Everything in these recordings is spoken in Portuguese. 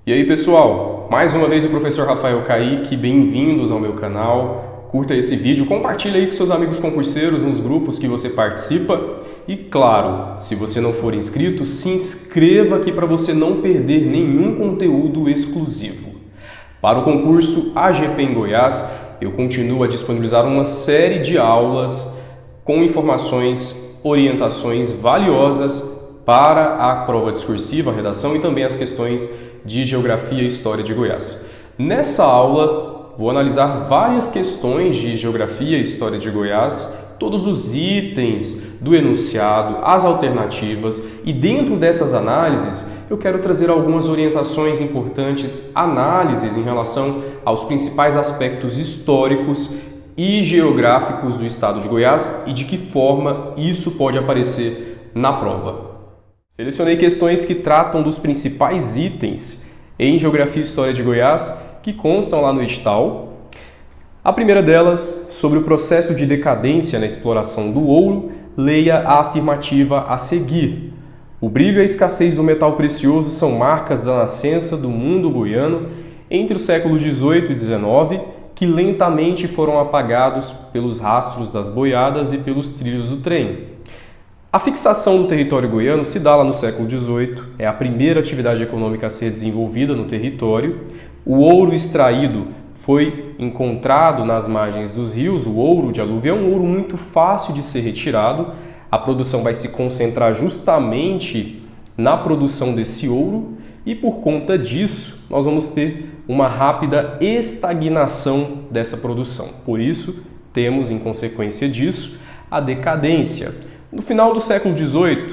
E aí pessoal, mais uma vez o professor Rafael Kaique, bem-vindos ao meu canal. Curta esse vídeo, compartilhe aí com seus amigos concurseiros nos grupos que você participa. E claro, se você não for inscrito, se inscreva aqui para você não perder nenhum conteúdo exclusivo. Para o concurso AGP em Goiás, eu continuo a disponibilizar uma série de aulas com informações, orientações valiosas para a prova discursiva, a redação e também as questões de Geografia e História de Goiás. Nessa aula, vou analisar várias questões de Geografia e História de Goiás, todos os itens do enunciado, as alternativas, e dentro dessas análises eu quero trazer algumas orientações importantes, análises em relação aos principais aspectos históricos e geográficos do estado de Goiás e de que forma isso pode aparecer na prova. Selecionei questões que tratam dos principais itens em Geografia e História de Goiás que constam lá no edital. A primeira delas, sobre o processo de decadência na exploração do ouro, leia a afirmativa a seguir. O brilho e a escassez do metal precioso são marcas da nascença do mundo goiano entre os séculos XVIII e XIX, que lentamente foram apagados pelos rastros das boiadas e pelos trilhos do trem. A fixação do território goiano se dá lá no século XVIII, é a primeira atividade econômica a ser desenvolvida no território. O ouro extraído foi encontrado nas margens dos rios, o ouro de aluvião, um ouro muito fácil de ser retirado. A produção vai se concentrar justamente na produção desse ouro e por conta disso nós vamos ter uma rápida estagnação dessa produção. Por isso, temos em consequência disso a decadência. No final do século XVIII,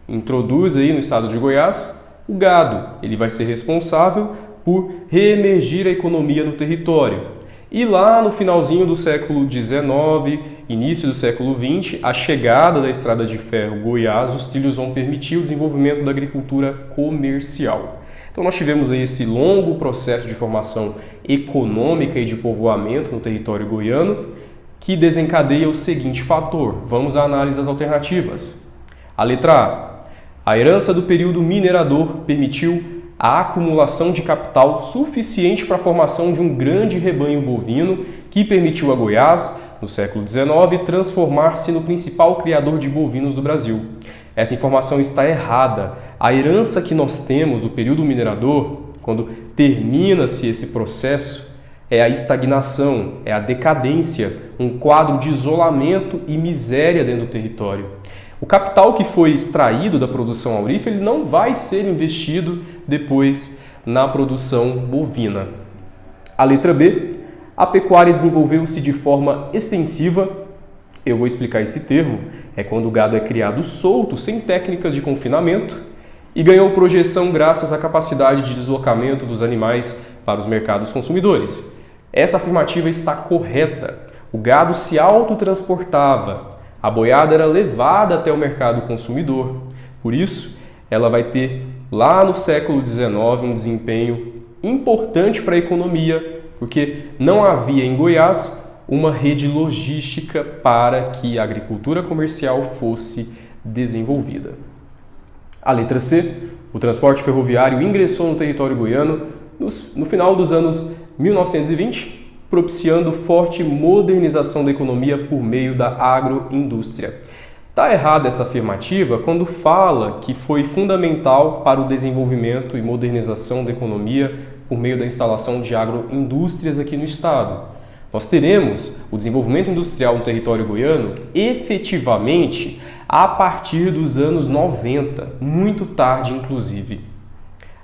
introduz aí no estado de Goiás o gado. Ele vai ser responsável por reemergir a economia no território. E lá no finalzinho do século XIX, início do século XX, a chegada da estrada de ferro Goiás, os trilhos vão permitir o desenvolvimento da agricultura comercial. Então nós tivemos aí esse longo processo de formação econômica e de povoamento no território goiano, que desencadeia o seguinte fator. Vamos à análise das alternativas. A letra A. A herança do período minerador permitiu a acumulação de capital suficiente para a formação de um grande rebanho bovino que permitiu a Goiás, no século XIX, transformar-se no principal criador de bovinos do Brasil. Essa informação está errada. A herança que nós temos do período minerador, quando termina-se esse processo, é a estagnação, é a decadência, um quadro de isolamento e miséria dentro do território. O capital que foi extraído da produção aurífera ele não vai ser investido depois na produção bovina. A letra B, a pecuária desenvolveu-se de forma extensiva. Eu vou explicar esse termo, é quando o gado é criado solto, sem técnicas de confinamento, e ganhou projeção graças à capacidade de deslocamento dos animais para os mercados consumidores. Essa afirmativa está correta. O gado se autotransportava, a boiada era levada até o mercado consumidor. Por isso, ela vai ter lá no século XIX um desempenho importante para a economia, porque não havia em Goiás uma rede logística para que a agricultura comercial fosse desenvolvida. A letra C, o transporte ferroviário ingressou no território goiano no final dos anos 1920, propiciando forte modernização da economia por meio da agroindústria. Está errada essa afirmativa quando fala que foi fundamental para o desenvolvimento e modernização da economia por meio da instalação de agroindústrias aqui no estado. Nós teremos o desenvolvimento industrial no território goiano efetivamente a partir dos anos 90, muito tarde inclusive.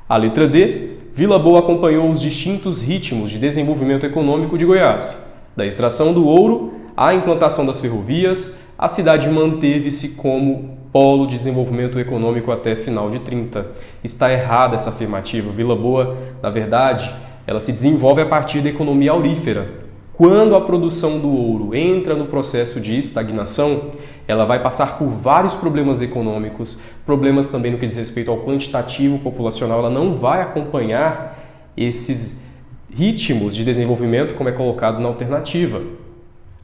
A letra D, Vila Boa acompanhou os distintos ritmos de desenvolvimento econômico de Goiás. Da extração do ouro à implantação das ferrovias, a cidade manteve-se como polo de desenvolvimento econômico até final de 30. Está errada essa afirmativa. Vila Boa, na verdade, ela se desenvolve a partir da economia aurífera. Quando a produção do ouro entra no processo de estagnação, ela vai passar por vários problemas econômicos, problemas também no que diz respeito ao quantitativo populacional, ela não vai acompanhar esses ritmos de desenvolvimento como é colocado na alternativa.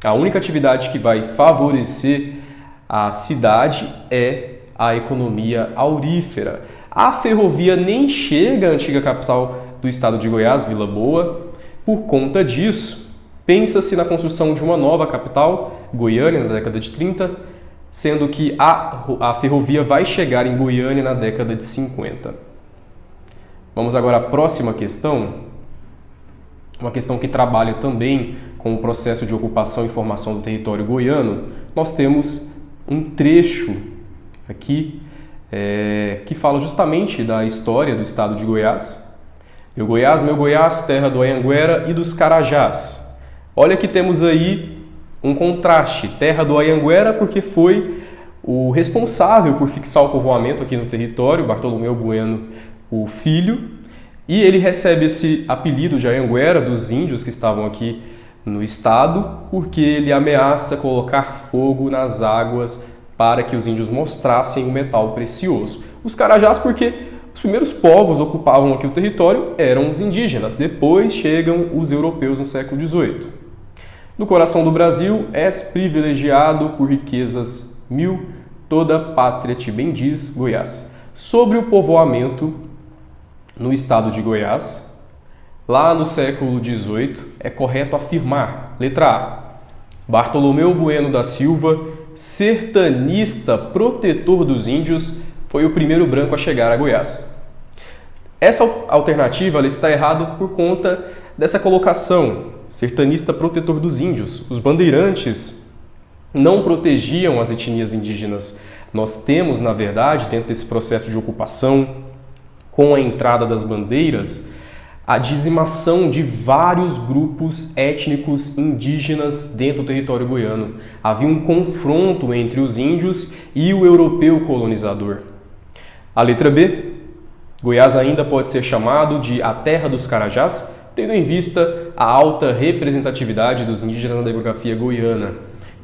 A única atividade que vai favorecer a cidade é a economia aurífera. A ferrovia nem chega à antiga capital do estado de Goiás, Vila Boa. Por conta disso, pensa-se na construção de uma nova capital, Goiânia, na década de 30, sendo que a ferrovia vai chegar em Goiânia na década de 50. Vamos agora à próxima questão, uma questão que trabalha também com o processo de ocupação e formação do território goiano. Nós temos um trecho aqui que fala justamente da história do estado de Goiás. Meu Goiás, terra do Anhanguera e dos Carajás. Olha que temos aí um contraste, terra do Anhanguera porque foi o responsável por fixar o povoamento aqui no território, Bartolomeu Bueno, o filho, e ele recebe esse apelido de Anhanguera dos índios que estavam aqui no estado, porque ele ameaça colocar fogo nas águas para que os índios mostrassem o metal precioso. Os Carajás porque os primeiros povos ocupavam aqui o território eram os indígenas, depois chegam os europeus no século XVIII. No coração do Brasil, és privilegiado por riquezas mil, toda pátria te bendiz, Goiás. Sobre o povoamento no estado de Goiás, lá no século XVIII, é correto afirmar, letra A, Bartolomeu Bueno da Silva, sertanista protetor dos índios, foi o primeiro branco a chegar a Goiás. Essa alternativa ela está errada por conta dessa colocação, sertanista protetor dos índios. Os bandeirantes não protegiam as etnias indígenas. Nós temos, na verdade, dentro desse processo de ocupação, com a entrada das bandeiras, a dizimação de vários grupos étnicos indígenas dentro do território goiano. Havia um confronto entre os índios e o europeu colonizador. A letra B, Goiás ainda pode ser chamado de a terra dos Carajás, tendo em vista a alta representatividade dos indígenas na demografia goiana.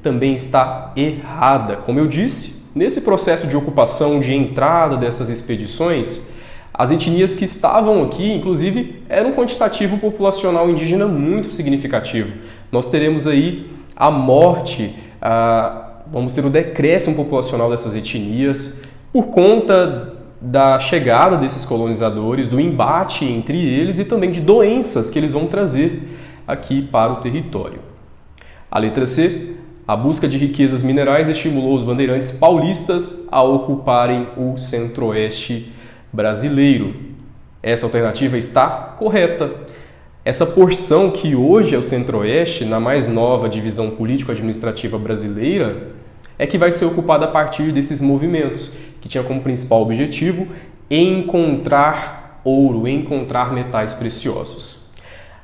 Também está errada. Como eu disse, nesse processo de ocupação, de entrada dessas expedições, as etnias que estavam aqui, inclusive, eram um quantitativo populacional indígena muito significativo. Nós teremos aí a morte, vamos ter o decréscimo populacional dessas etnias, por conta da chegada desses colonizadores, do embate entre eles e também de doenças que eles vão trazer aqui para o território. A letra C, a busca de riquezas minerais estimulou os bandeirantes paulistas a ocuparem o centro-oeste brasileiro. Essa alternativa está correta. Essa porção que hoje é o centro-oeste, na mais nova divisão político-administrativa brasileira, é que vai ser ocupada a partir desses movimentos, que tinha como principal objetivo encontrar ouro, encontrar metais preciosos.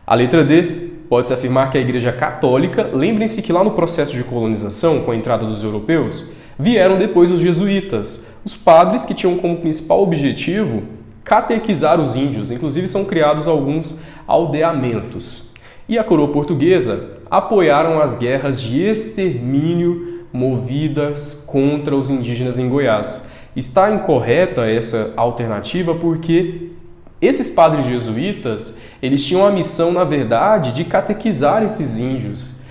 A letra D, pode-se afirmar que a Igreja Católica, lembrem-se que lá no processo de colonização, com a entrada dos europeus, vieram depois os jesuítas, os padres que tinham como principal objetivo catequizar os índios, inclusive são criados alguns aldeamentos. E a coroa portuguesa apoiaram as guerras de extermínio movidas contra os indígenas em Goiás. Está incorreta essa alternativa porque esses padres jesuítas, eles tinham a missão, na verdade, de catequizar esses índios,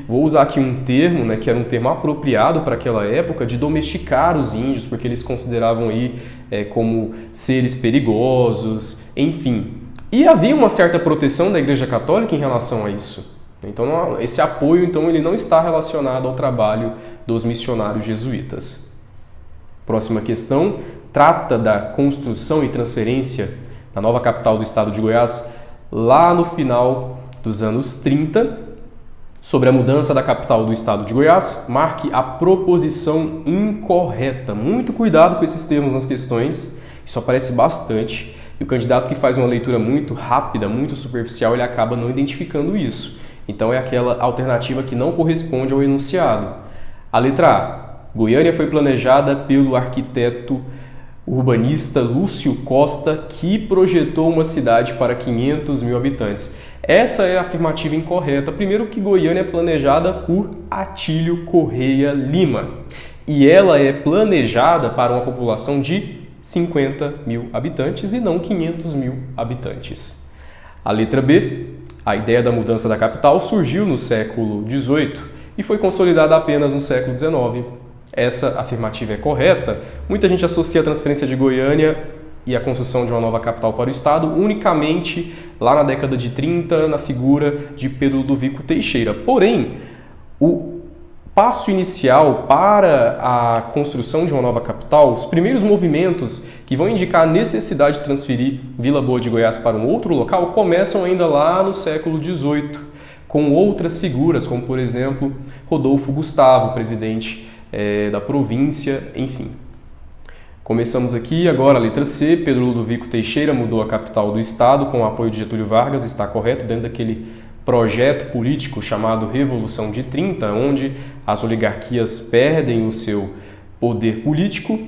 vou usar aqui um termo, né, que era um termo apropriado para aquela época, de domesticar os índios, porque eles consideravam aí como seres perigosos, enfim. E havia uma certa proteção da Igreja Católica em relação a isso. Então, esse apoio ele não está relacionado ao trabalho dos missionários jesuítas. Próxima questão, trata da construção e transferência da nova capital do estado de Goiás lá no final dos anos 30. Sobre a mudança da capital do estado de Goiás, marque a proposição incorreta. Muito cuidado com esses termos nas questões, isso aparece bastante. E o candidato que faz uma leitura muito rápida, muito superficial, ele acaba não identificando isso. Então é aquela alternativa que não corresponde ao enunciado. A letra A. Goiânia foi planejada pelo arquiteto urbanista Lúcio Costa, que projetou uma cidade para 500 mil habitantes. Essa é a afirmativa incorreta. Primeiro que Goiânia é planejada por Atílio Correia Lima. E ela é planejada para uma população de 50 mil habitantes e não 500 mil habitantes. A letra B. A ideia da mudança da capital surgiu no século XVIII e foi consolidada apenas no século XIX. Essa afirmativa é correta. Muita gente associa a transferência de Goiânia e a construção de uma nova capital para o estado unicamente lá na década de 30, na figura de Pedro Ludovico Teixeira. Porém, o passo inicial para a construção de uma nova capital, os primeiros movimentos que vão indicar a necessidade de transferir Vila Boa de Goiás para um outro local começam ainda lá no século XVIII, com outras figuras, como por exemplo Rodolfo Gustavo, presidente da província, enfim. Começamos aqui, agora a letra C, Pedro Ludovico Teixeira mudou a capital do estado com o apoio de Getúlio Vargas, está correto, dentro daquele projeto político chamado Revolução de 30, onde as oligarquias perdem o seu poder político.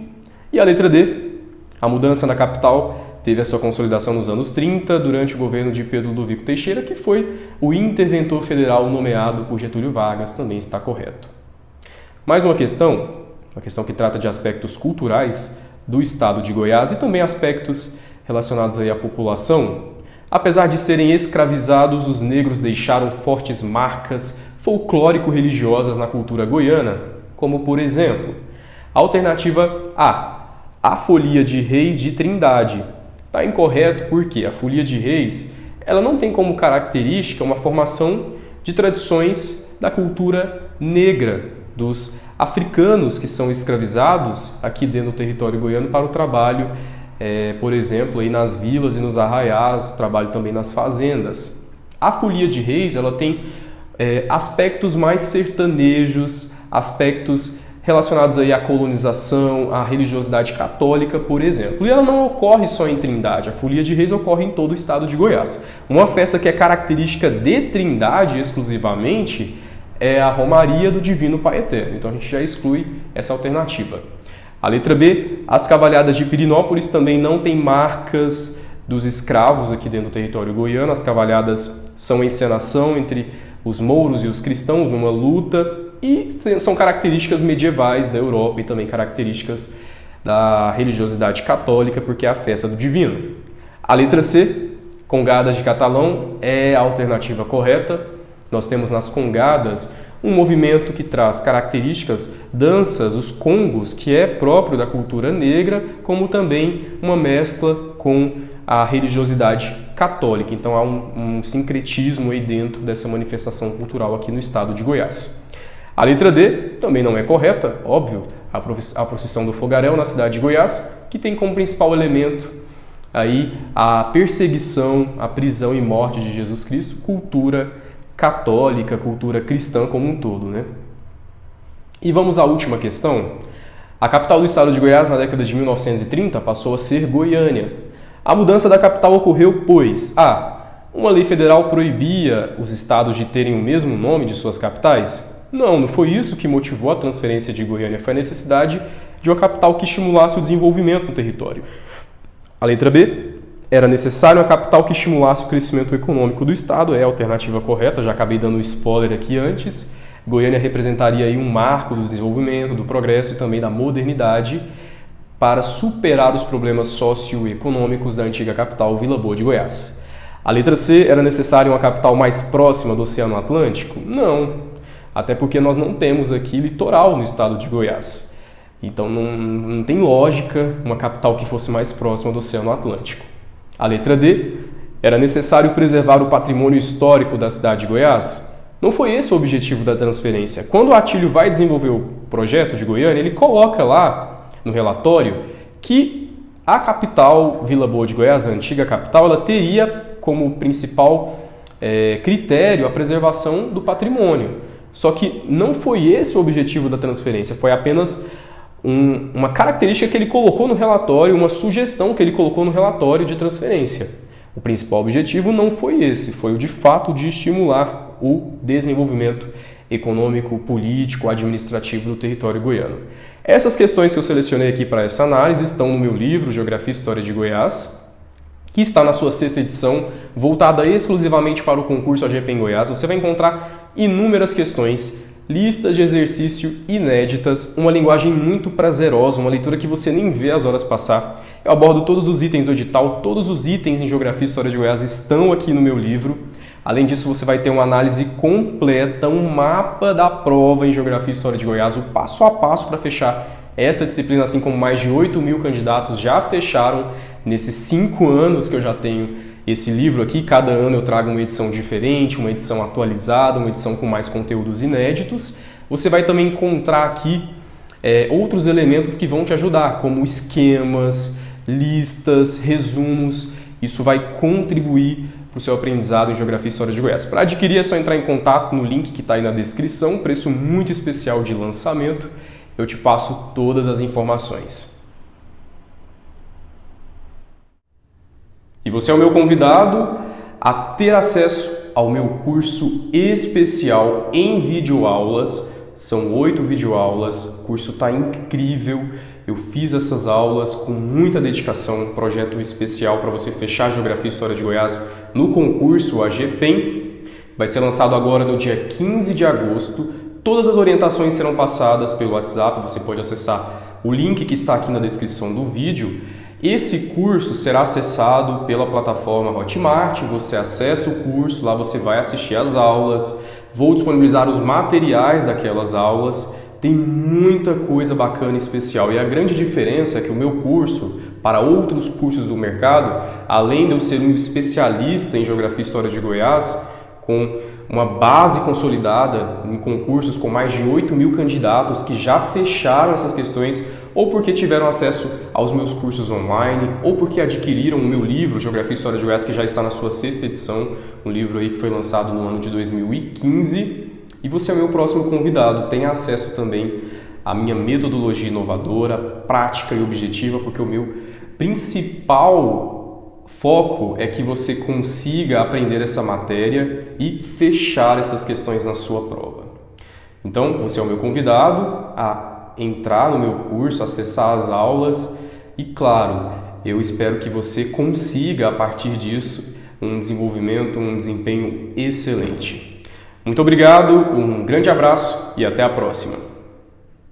E a letra D, a mudança na capital teve a sua consolidação nos anos 30, durante o governo de Pedro Ludovico Teixeira, que foi o interventor federal nomeado por Getúlio Vargas, também está correto. Mais uma questão que trata de aspectos culturais do estado de Goiás e também aspectos relacionados aí à população. Apesar de serem escravizados, os negros deixaram fortes marcas folclórico-religiosas na cultura goiana, como por exemplo, a alternativa A Folia de Reis de Trindade. Está incorreto porque a Folia de Reis ela não tem como característica uma formação de tradições da cultura negra, dos africanos que são escravizados aqui dentro do território goiano para o trabalho, por exemplo, aí nas vilas e nos arraiais, trabalho também nas fazendas. A Folia de Reis ela tem aspectos mais sertanejos, aspectos relacionados aí à colonização, à religiosidade católica, por exemplo. E ela não ocorre só em Trindade, a Folia de Reis ocorre em todo o estado de Goiás. Uma festa que é característica de Trindade exclusivamente é a Romaria do Divino Pai Eterno. Então a gente já exclui essa alternativa. A letra B, as cavalhadas de Pirinópolis também não têm marcas dos escravos aqui dentro do território goiano. As cavalhadas são encenação entre os mouros e os cristãos numa luta e são características medievais da Europa e também características da religiosidade católica, porque é a festa do divino. A letra C, congadas de Catalão, é a alternativa correta. Nós temos nas congadas um movimento que traz características, danças, os congos, que é próprio da cultura negra, como também uma mescla com a religiosidade católica. Então há um sincretismo aí dentro dessa manifestação cultural aqui no estado de Goiás. A letra D também não é correta, óbvio, a procissão do Fogaréu na cidade de Goiás, que tem como principal elemento aí a perseguição, a prisão e morte de Jesus Cristo, cultura católica, cultura cristã como um todo, né? E vamos à última questão. A capital do estado de Goiás na década de 1930 passou a ser Goiânia. A mudança da capital ocorreu pois uma lei federal proibia os estados de terem o mesmo nome de suas capitais? Não foi isso que motivou a transferência de Goiânia, foi a necessidade de uma capital que estimulasse o desenvolvimento no território. A letra B, era necessário uma capital que estimulasse o crescimento econômico do estado, é a alternativa correta, já acabei dando um spoiler aqui antes. Goiânia representaria aí um marco do desenvolvimento, do progresso e também da modernidade para superar os problemas socioeconômicos da antiga capital Vila Boa de Goiás. A letra C, era necessária uma capital mais próxima do Oceano Atlântico? Não, até porque nós não temos aqui litoral no estado de Goiás. Então não tem lógica uma capital que fosse mais próxima do Oceano Atlântico. A letra D, era necessário preservar o patrimônio histórico da cidade de Goiás? Não foi esse o objetivo da transferência. Quando o Atílio vai desenvolver o projeto de Goiânia, ele coloca lá no relatório que a capital Vila Boa de Goiás, a antiga capital, ela teria como principal critério a preservação do patrimônio. Só que não foi esse o objetivo da transferência, foi apenas uma característica que ele colocou no relatório, uma sugestão que ele colocou no relatório de transferência. O principal objetivo não foi esse, foi o de fato de estimular o desenvolvimento econômico, político, administrativo do território goiano. Essas questões que eu selecionei aqui para essa análise estão no meu livro Geografia e História de Goiás, que está na sua 6ª edição, voltada exclusivamente para o concurso AGP em Goiás. Você vai encontrar inúmeras questões, listas de exercício inéditas, uma linguagem muito prazerosa, uma leitura que você nem vê as horas passar. Eu abordo todos os itens do edital, todos os itens em Geografia e História de Goiás estão aqui no meu livro. Além disso, você vai ter uma análise completa, um mapa da prova em Geografia e História de Goiás, o passo a passo para fechar essa disciplina, assim como mais de 8.000 candidatos já fecharam nesses 5 anos que eu já tenho esse livro aqui. Cada ano eu trago uma edição diferente, uma edição atualizada, uma edição com mais conteúdos inéditos. Você vai também encontrar aqui outros elementos que vão te ajudar, como esquemas, listas, resumos. Isso vai contribuir para o seu aprendizado em Geografia e História de Goiás. Para adquirir é só entrar em contato no link que está aí na descrição, preço muito especial de lançamento. Eu te passo todas as informações. E você é o meu convidado a ter acesso ao meu curso especial em videoaulas. São 8 videoaulas, o curso está incrível. Eu fiz essas aulas com muita dedicação, um projeto especial para você fechar a Geografia e História de Goiás no concurso AGPEM. Vai ser lançado agora no dia 15 de agosto. Todas as orientações serão passadas pelo WhatsApp, você pode acessar o link que está aqui na descrição do vídeo. Esse curso será acessado pela plataforma Hotmart, você acessa o curso, lá você vai assistir às aulas, vou disponibilizar os materiais daquelas aulas. Tem muita coisa bacana e especial, e a grande diferença é que o meu curso, para outros cursos do mercado, além de eu ser um especialista em Geografia e História de Goiás, com uma base consolidada em concursos com mais de 8.000 candidatos que já fecharam essas questões, ou porque tiveram acesso aos meus cursos online, ou porque adquiriram o meu livro, Geografia e História de Goiás, que já está na sua 6ª edição, um livro aí que foi lançado no ano de 2015. E você é o meu próximo convidado, tenha acesso também à minha metodologia inovadora, prática e objetiva, porque o meu principal foco é que você consiga aprender essa matéria e fechar essas questões na sua prova. Então, você é o meu convidado a entrar no meu curso, acessar as aulas e, claro, eu espero que você consiga, a partir disso, um desenvolvimento, um desempenho excelente. Muito obrigado, um grande abraço e até a próxima.